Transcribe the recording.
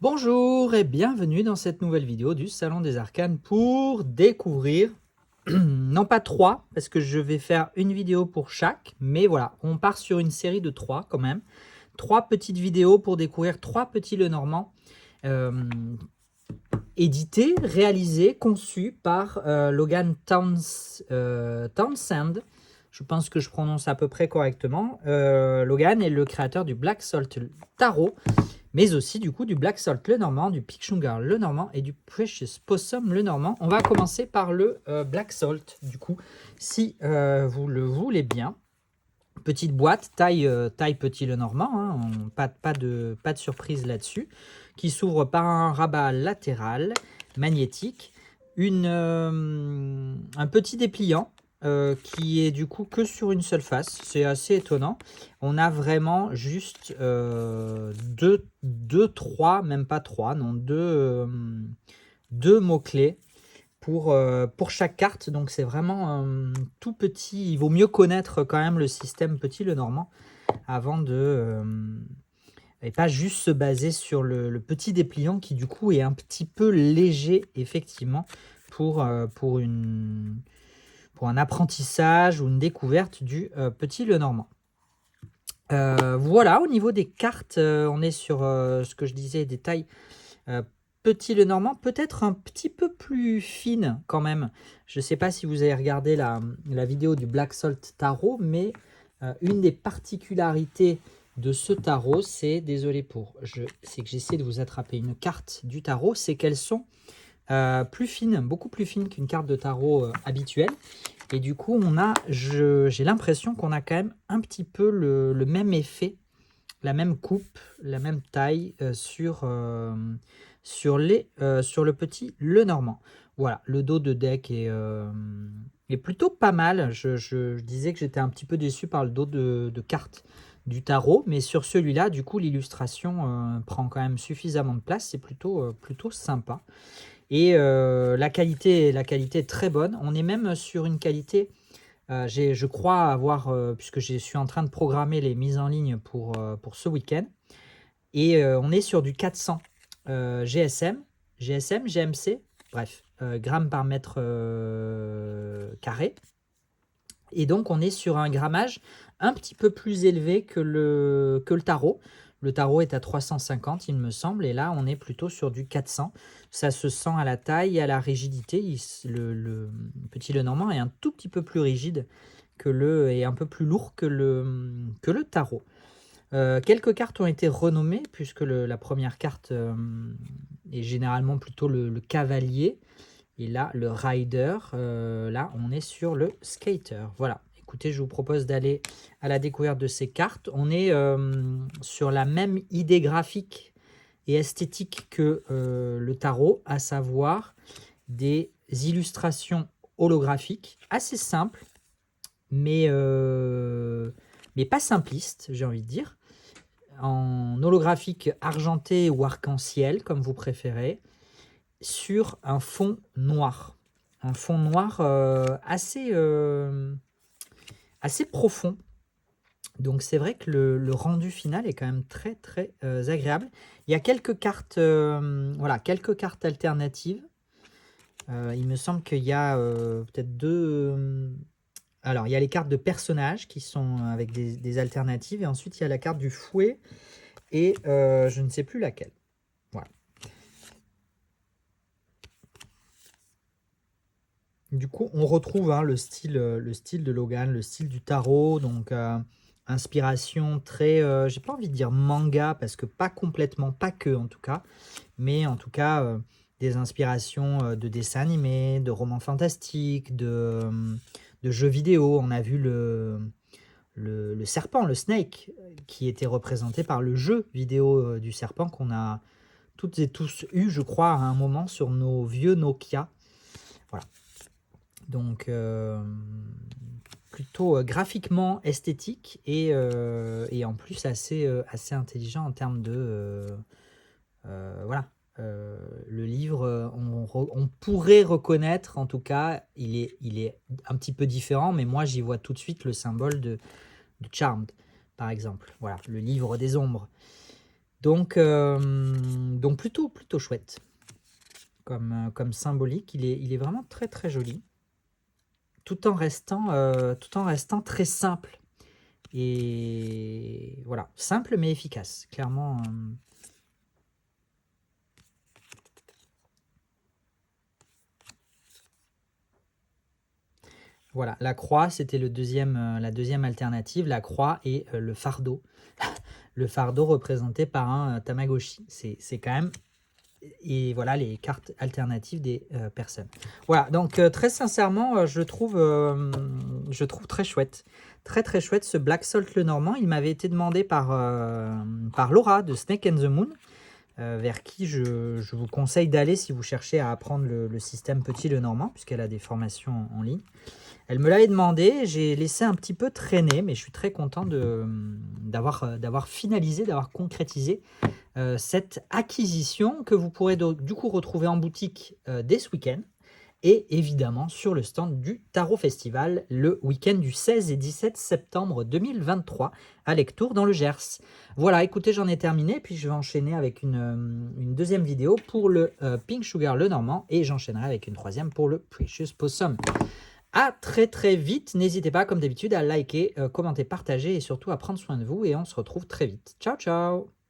Bonjour et bienvenue dans cette nouvelle vidéo du Salon des Arcanes pour découvrir, non pas 3, parce que je vais faire une vidéo pour chaque, mais voilà, on part sur une série de 3 quand même. 3 petites vidéos pour découvrir 3 petits Lenormand, édités, réalisés, conçus par Logan Townsend. Je pense que je prononce à peu près correctement. Logan est le créateur du Black Salt Tarot, mais aussi du coup du Black Salt Lenormand, du Pictionary Lenormand et du Precious Possum Lenormand. On va commencer par le Black Salt, du coup, si vous le voulez bien. Petite boîte, taille petit Lenormand, hein, pas de surprise là-dessus, qui s'ouvre par un rabat latéral magnétique, un petit dépliant qui est du coup que sur une seule face. C'est assez étonnant. On a vraiment juste trois, même pas trois, non, deux mots-clés pour chaque carte. Donc c'est vraiment tout petit. Il vaut mieux connaître quand même le système petit Lenormand avant et pas juste se baser sur le petit dépliant qui du coup est un petit peu léger effectivement pour un apprentissage ou une découverte du petit Lenormand. Voilà, au niveau des cartes, on est sur ce que je disais, des tailles petit Lenormand, peut-être un petit peu plus fine quand même. Je ne sais pas si vous avez regardé la vidéo du Black Salt Tarot, mais une des particularités de ce tarot, c'est, c'est que j'essaie de vous attraper une carte du tarot, c'est qu'elles sont plus fines, beaucoup plus fines qu'une carte de tarot habituelle. Et du coup, j'ai l'impression qu'on a quand même un petit peu le même effet, la même coupe, la même taille sur le petit Lenormand. Voilà, le dos de deck est plutôt pas mal. Je disais que j'étais un petit peu déçu par le dos de cartes du tarot, mais sur celui-là, du coup, l'illustration prend quand même suffisamment de place. C'est plutôt sympa. Et la qualité est très bonne. On est même sur une qualité, je crois avoir, puisque je suis en train de programmer les mises en ligne pour ce week-end, et on est sur du 400 GSM, GMC, bref, grammes par mètre carré. Et donc on est sur un grammage un petit peu plus élevé que le tarot. Le tarot est à 350, il me semble, et là on est plutôt sur du 400. Ça se sent à la taille et à la rigidité. Le petit Lenormand est un tout petit peu plus rigide et un peu plus lourd que le tarot. Quelques cartes ont été renommées, puisque la première carte est généralement plutôt le cavalier. Et là, le rider, là, on est sur le skater. Voilà. Écoutez, je vous propose d'aller à la découverte de ces cartes. On est sur la même idée graphique et esthétique que le tarot, à savoir des illustrations holographiques assez simples, mais pas simplistes, j'ai envie de dire, en holographique argenté ou arc-en-ciel, comme vous préférez, sur un fond noir. Un fond noir assez profond. Donc c'est vrai que le rendu final est quand même très très agréable. Il y a quelques cartes, quelques cartes alternatives. Il me semble qu'il y a peut-être deux... alors il y a les cartes de personnages qui sont avec des alternatives, et ensuite il y a la carte du fouet et je ne sais plus laquelle. Voilà. Du coup, on retrouve le style de Logan, le style du tarot, donc inspiration très, j'ai pas envie de dire manga, parce que pas complètement, pas que en tout cas, mais en tout cas des inspirations de dessins animés, de romans fantastiques, de jeux vidéo. On a vu le serpent, le snake, qui était représenté par le jeu vidéo du serpent qu'on a toutes et tous eu, je crois, à un moment sur nos vieux Nokia. Voilà. Donc, plutôt graphiquement esthétique et en plus assez intelligent en termes de... voilà. Le livre, on pourrait reconnaître, en tout cas, il est un petit peu différent, mais moi j'y vois tout de suite le symbole de Charmed, par exemple. Voilà, le livre des ombres. Donc Donc plutôt chouette comme symbolique. Il est vraiment très très joli, tout en restant très simple. Et voilà, simple mais efficace, clairement. Voilà, la croix, c'était la deuxième alternative. La croix et le fardeau. Le fardeau représenté par un Tamagotchi. C'est quand même... Et voilà les cartes alternatives des personnes. Voilà, donc très sincèrement, je trouve très chouette. Très très chouette ce Black Salt le Normand. Il m'avait été demandé par Laura de Snake and the Moon, vers qui je vous conseille d'aller si vous cherchez à apprendre le système petit le Normand, puisqu'elle a des formations en ligne. Elle me l'avait demandé, j'ai laissé un petit peu traîner, mais je suis très content d'avoir finalisé, d'avoir concrétisé cette acquisition que vous pourrez du coup retrouver en boutique dès ce week-end et évidemment sur le stand du Tarot Festival le week-end du 16 et 17 septembre 2023 à Lectoure dans le Gers. Voilà, écoutez, j'en ai terminé, puis je vais enchaîner avec une deuxième vidéo pour le Pink Sugar le Normand et j'enchaînerai avec une troisième pour le Precious Possum. À très très vite, n'hésitez pas comme d'habitude à liker, commenter, partager et surtout à prendre soin de vous et on se retrouve très vite. Ciao ciao.